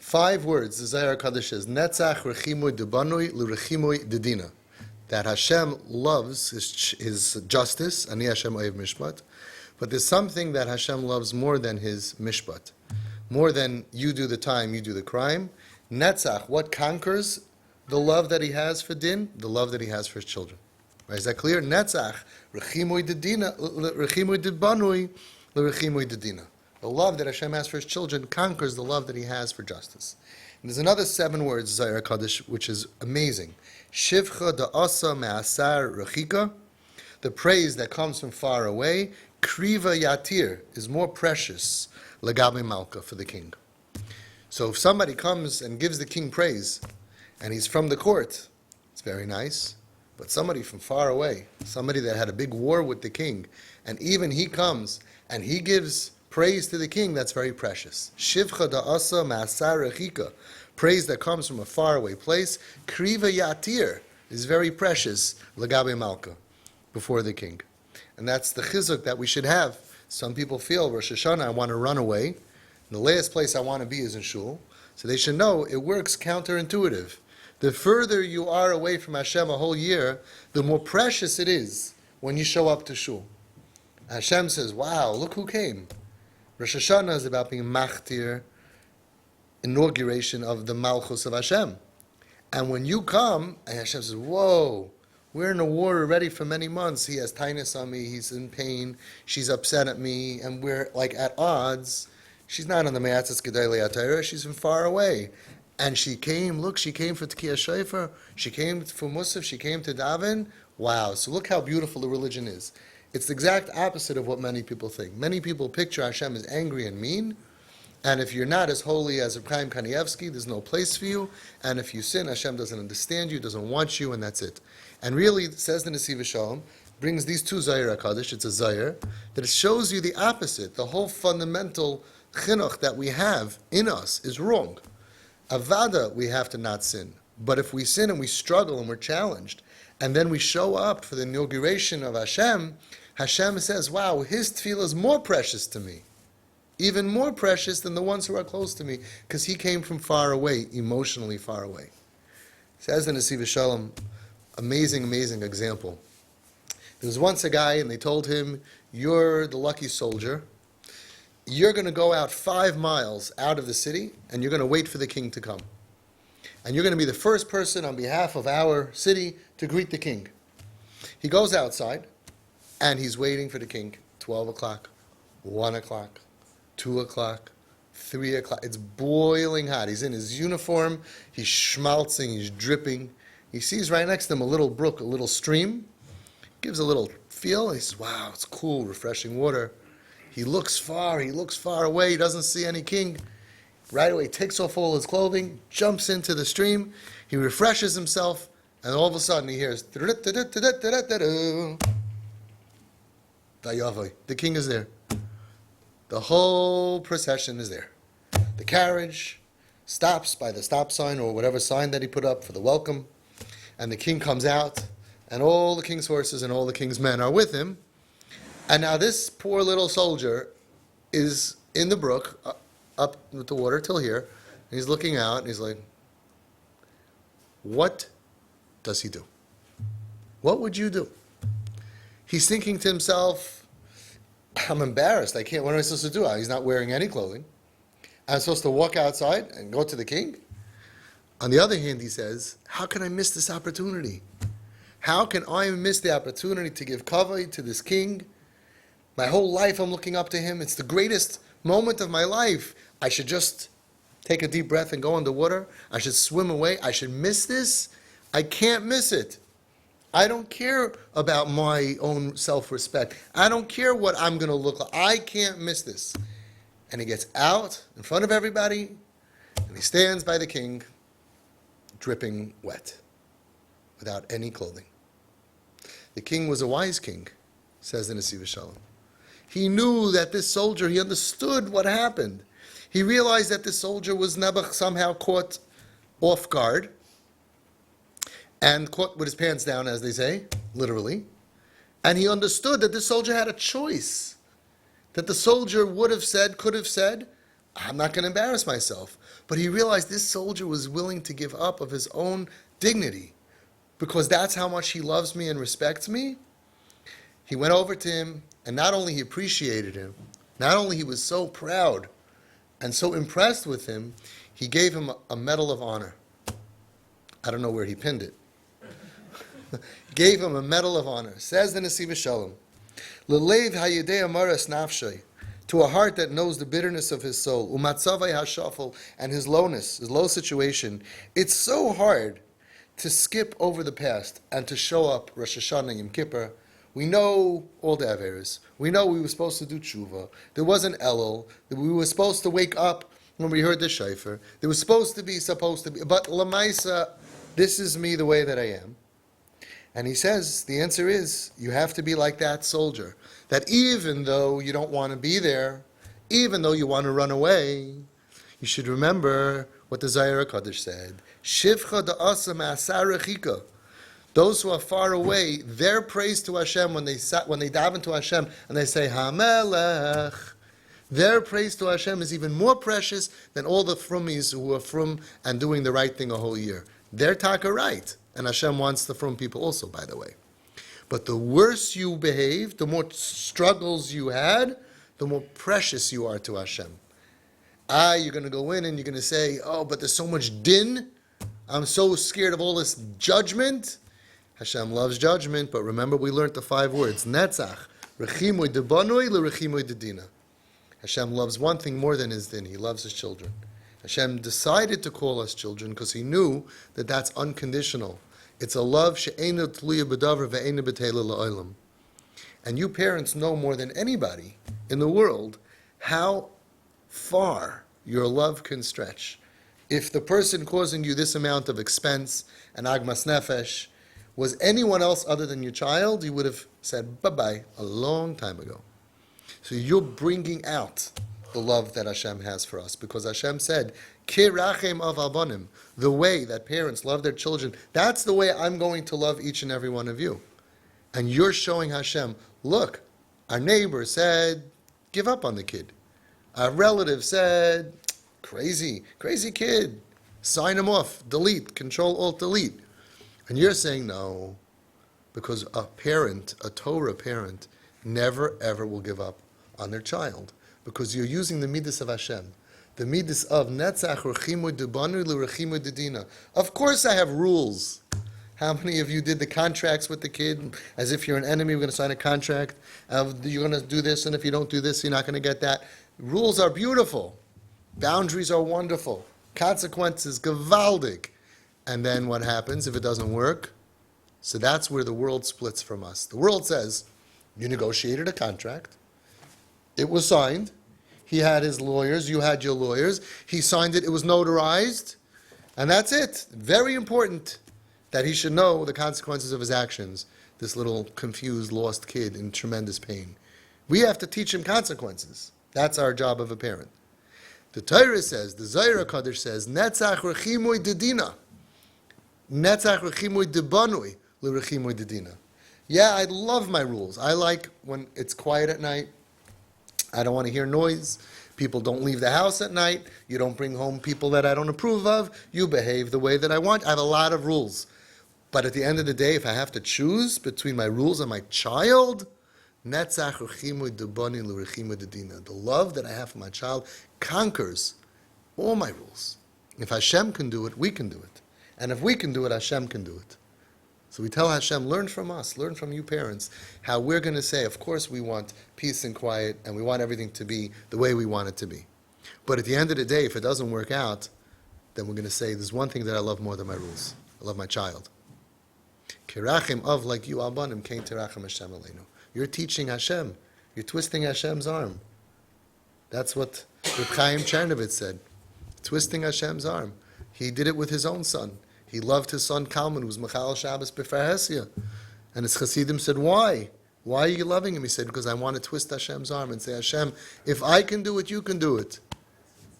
5 words, the Zohar Kadosh says, Netzach rechimoy debanoi l'rechimoy dedina. That Hashem loves his justice, Ani Hashem ohev mishpat, but there's something that Hashem loves more than his mishpat. More than you do the time, you do the crime. Netzach, what conquers the love that he has for din? The love that he has for his children. Right? Is that clear? Netzach, rechimoy debanoi l'rechimoy dedina. The love that Hashem has for his children conquers the love that he has for justice. And there's another 7 words, Zohar Kadosh, which is amazing. Shivcha da'asa me'asar rechika. The praise that comes from far away. Kriva yatir is more precious. Lagabe malka, for the king. So if somebody comes and gives the king praise, and he's from the court, it's very nice. But somebody from far away, somebody that had a big war with the king, and even he comes and he gives praise to the king, that's very precious. Shivcha da'asa ma'asar rechika. Praise that comes from a faraway place. Kriva yatir is very precious. Lagabe malka, before the king. And that's the chizuk that we should have. Some people feel, Rosh Hashanah, I want to run away. And the last place I want to be is in shul. So they should know it works counterintuitive. The further you are away from Hashem a whole year, the more precious it is when you show up to shul. Hashem says, wow, look who came. Rosh Hashanah is about being machtir, inauguration of the Malchus of Hashem. And when you come, and Hashem says, whoa, we're in a war already for many months. He has tinnitus on me, he's in pain, she's upset at me, and we're like at odds. She's not on the Me'atzes Gedolei HaTorah, she's from far away. And she came, look, she came for Tekiyah Shofar, she came for Musaf, she came to Daven. Wow, so look how beautiful the religion is. It's the exact opposite of what many people think. Many people picture Hashem as angry and mean, and if you're not as holy as Reb Chaim Kanievsky, there's no place for you, and if you sin, Hashem doesn't understand you, doesn't want you, and that's it. And really, says the Nesivas Shalom, brings these 2 Zohar HaKadosh, it's a Zohar, that it shows you the opposite. The whole fundamental chinuch that we have in us is wrong. Avada, we have to not sin. But if we sin and we struggle and we're challenged, and then we show up for the inauguration of Hashem, Hashem says, wow, his tefillah is more precious to me. Even more precious than the ones who are close to me, because he came from far away, emotionally far away. Says the Nesivas Shalom, amazing, amazing example. There was once a guy, and they told him, you're the lucky soldier. You're going to go out 5 miles out of the city, and you're going to wait for the king to come. And you're going to be the first person on behalf of our city to greet the king. He goes outside, and he's waiting for the king. 12 o'clock, 1 o'clock, 2 o'clock, 3 o'clock. It's boiling hot. He's in his uniform. He's schmaltzing. He's dripping. He sees right next to him a little brook, a little stream. Gives a little feel. He says, wow, it's cool, refreshing water. He looks far away. He doesn't see any king. Right away, takes off all his clothing, jumps into the stream. He refreshes himself, and all of a sudden he hears, the king is there. The whole procession is there. The carriage stops by the stop sign or whatever sign that he put up for the welcome, and the king comes out, and all the king's horses and all the king's men are with him. And now this poor little soldier is in the brook, up with the water till here, and he's looking out, and he's like, what does he do? What would you do? He's thinking to himself, I'm embarrassed. What am I supposed to do? He's not wearing any clothing. I'm supposed to walk outside and go to the king? On the other hand, he says, how can I miss this opportunity? How can I miss the opportunity to give kavod to this king? My whole life I'm looking up to him. It's the greatest moment of my life. I should just take a deep breath and go underwater. I should swim away. I should miss this. I can't miss it. I don't care about my own self-respect. I don't care what I'm going to look like. I can't miss this. And he gets out in front of everybody, and he stands by the king, dripping wet, without any clothing. The king was a wise king, says the Nesivas Shalom. He knew that this soldier, he understood what happened. He realized that this soldier was somehow caught off guard, and caught with his pants down, as they say, literally. And he understood that this soldier had a choice. That the soldier would have said, could have said, I'm not going to embarrass myself. But he realized this soldier was willing to give up of his own dignity because that's how much he loves me and respects me. He went over to him, and not only he appreciated him, not only he was so proud and so impressed with him, he gave him a medal of honor. I don't know where he pinned it. Gave him a medal of honor. Says the Nesivas Shalom, L'leiv hayedei amaras nafshay, to a heart that knows the bitterness of his soul, umatzavay hashafel, and his lowness, his low situation. It's so hard to skip over the past and to show up Rosh Hashanah, Yom Kippur. We know all the Averis. We know we were supposed to do tshuva. There was an Elul. We were supposed to wake up when we heard the shofar. There was supposed to be, but Lamaisa, this is me the way that I am. And he says, the answer is, you have to be like that soldier. That even though you don't want to be there, even though you want to run away, you should remember what the Zohar HaKadosh said. Shivcha da'asa ma'asar rechika. Those who are far away, their praise to Hashem when they daven to Hashem and they say HaMelech, their praise to Hashem is even more precious than all the frumies who are frum and doing the right thing a whole year. They're taka right, and Hashem wants the frum people also, by the way. But the worse you behave, the more struggles you had, the more precious you are to Hashem. You're going to go in and you're going to say, oh, but there's so much din. I'm so scared of all this judgment. Hashem loves judgment, but remember we learned the 5 words. Netzach, rechimoy debanoy lerechimoy dedina. Hashem loves one thing more than his din. He loves his children. Hashem decided to call us children because he knew that that's unconditional. It's a love she'eino tluya b'davar ve'eino b'teila la'olam. And you parents know more than anybody in the world how far your love can stretch. If the person causing you this amount of expense and agmas nefesh was anyone else other than your child, you would have said bye-bye a long time ago. So you're bringing out the love that Hashem has for us, because Hashem said, Kirachem av albanim, the way that parents love their children, that's the way I'm going to love each and every one of you. And you're showing Hashem, look, our neighbor said, give up on the kid. Our relative said, crazy kid, sign him off, delete, Control Alt Delete. And you're saying no, because a parent, a Torah parent, never ever will give up on their child, because you're using the midas of Hashem, the midas of netzach rechimoy debanu l'rechimoy dedina. Of course I have rules. How many of you did the contracts with the kid as if you're an enemy? We're going to sign a contract. You're going to do this, and if you don't do this, you're not going to get that. Rules are beautiful. Boundaries are wonderful. Consequences, gewaldig. And then what happens if it doesn't work? So that's where the world splits from us. The world says, you negotiated a contract. It was signed. He had his lawyers. You had your lawyers. He signed it. It was notarized. And that's it. Very important that he should know the consequences of his actions. This little confused, lost kid in tremendous pain. We have to teach him consequences. That's our job of a parent. The Torah says, the Zohar HaKadosh says, Netzach rechimoy dedina. Netzach rechimoy debanui l'rechimoy dedina. Yeah, I love my rules. I like when it's quiet at night. I don't want to hear noise. People don't leave the house at night. You don't bring home people that I don't approve of. You behave the way that I want. I have a lot of rules. But at the end of the day, if I have to choose between my rules and my child, Netzach rechimoy debani l'rechimoy dedina. The love that I have for my child conquers all my rules. If Hashem can do it, we can do it. And if we can do it, Hashem can do it. So we tell Hashem, learn from us, learn from you parents, how we're going to say, of course we want peace and quiet, and we want everything to be the way we want it to be. But at the end of the day, if it doesn't work out, then we're going to say, there's one thing that I love more than my rules. I love my child. Kirachim of like you, albanim, kain tirachim Hashem aleinu. You're teaching Hashem. You're twisting Hashem's arm. That's what Reb Chaim Chernovitz said. Twisting Hashem's arm. He did it with his own son. He loved his son Kalman, who was Mechal Shabbos B'fer Hesia. And his Chassidim said, why? Why are you loving him? He said, because I want to twist Hashem's arm and say, Hashem, if I can do it, you can do it.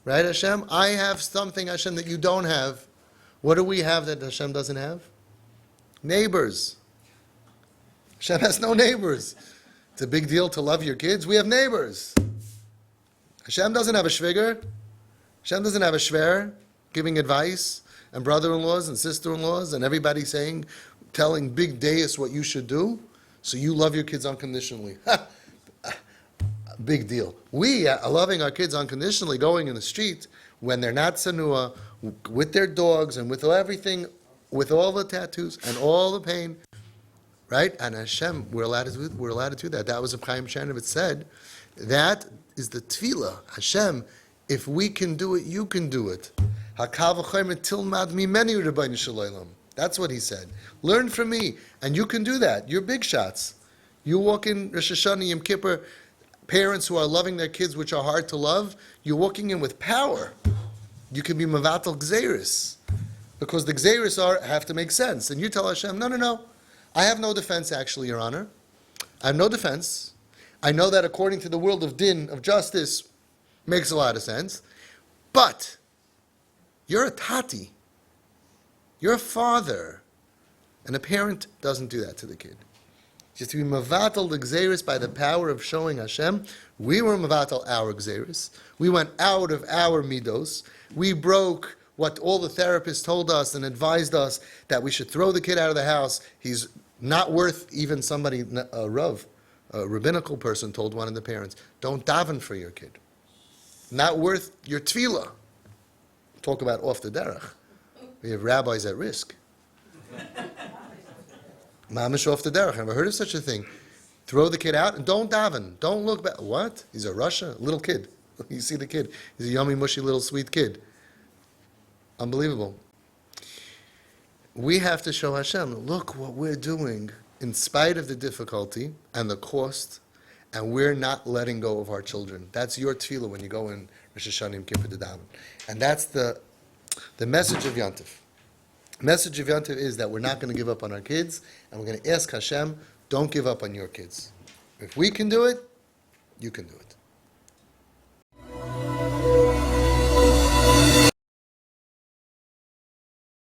Right, Hashem? I have something, Hashem, that you don't have. What do we have that Hashem doesn't have? Neighbors. Hashem has no neighbors. It's a big deal to love your kids. We have neighbors. Hashem doesn't have a shviger. Hashem doesn't have a shver giving advice, and brother-in-laws and sister-in-laws and everybody telling big deis what you should do, so you love your kids unconditionally. Big deal. We are loving our kids unconditionally, going in the street when they're not sanua, with their dogs and with everything, with all the tattoos and all the pain, right? And Hashem, we're allowed to do that. That was what Chaim Chernovitz said. That is the tefillah. Hashem, if we can do it, you can do it. Hakal v'chomer tilmad mimeni Rebbeinu Shalom. That's what he said. Learn from me, and you can do that. You're big shots. You walk in Rosh Hashanah, Yom Kippur, parents who are loving their kids, which are hard to love, you're walking in with power. You can be Mavatal Gzeiris. Because the Gzeiris have to make sense. And you tell Hashem, no. I have no defense, actually, Your Honor. I have no defense. I know that according to the world of din, of justice, makes a lot of sense. But you're a tati. You're a father. And a parent doesn't do that to the kid. Just to be mavatal the gzeiris by the power of showing Hashem, we were mavatal our gzeiris. We went out of our midos. We broke what all the therapists told us and advised us that we should throw the kid out of the house. He's not worth even somebody, a rabbinical person told one of the parents, don't daven for your kid. Not worth your tefillah. Talk about off the derech. We have rabbis at risk. Mamish off the derech. Never heard of such a thing. Throw the kid out and don't daven. Don't look back. What? He's a Russia? Little kid. You see the kid. He's a yummy, mushy, little sweet kid. Unbelievable. We have to show Hashem, look what we're doing in spite of the difficulty and the cost, and we're not letting go of our children. That's your tefillah when you go in Rosh Hashanah Yom Kippur to daven. And that's the message of Yantif. The message of Yantif is that we're not going to give up on our kids, and we're going to ask Hashem, don't give up on your kids. If we can do it, you can do it.